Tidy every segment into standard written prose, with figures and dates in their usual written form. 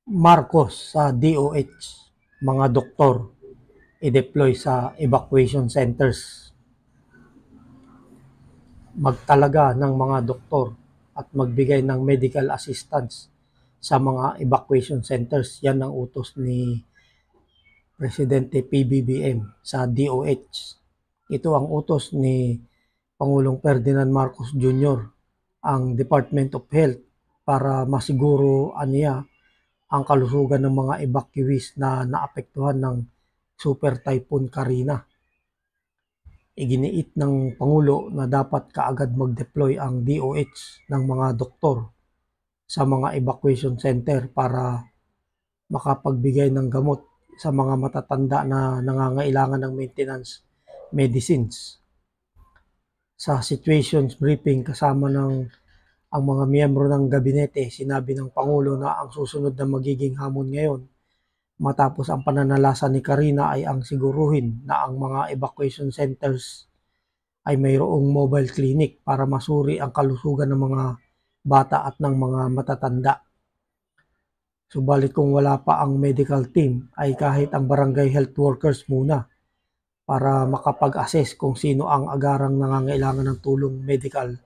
Marcos sa DOH, mga doktor i-deploy sa evacuation centers. Magtalaga ng mga doktor at magbigay ng medical assistance sa mga evacuation centers. Yan ang utos ni Presidente PBBM sa DOH. Ito ang utos ni Pangulong Ferdinand Marcos Jr. ang Department of Health para masiguro niya ang kalusugan ng mga evacuees na naapektuhan ng Super Typhoon Karina. Iginiit ng Pangulo na dapat kaagad mag-deploy ang DOH ng mga doktor sa mga evacuation center para makapagbigay ng gamot sa mga matatanda na nangangailangan ng maintenance medicines. Sa situations briefing kasama ng ang mga miyembro ng gabinete, sinabi ng Pangulo na ang susunod na magiging hamon ngayon matapos ang pananalasa ni Karina ay ang siguruhin na ang mga evacuation centers ay mayroong mobile clinic para masuri ang kalusugan ng mga bata at ng mga matatanda. Subalit kung wala pa ang medical team ay kahit ang barangay health workers muna para makapag-assess kung sino ang agarang nangangailangan ng tulong medical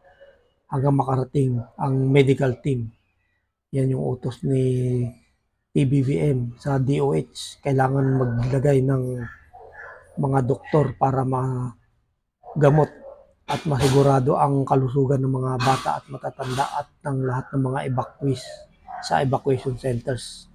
hanggang makarating ang medical team. Yan yung utos ni PBBM sa DOH. Kailangan maglagay ng mga doktor para magamot at masigurado ang kalusugan ng mga bata at matatanda at ng lahat ng mga evacuees sa evacuation centers.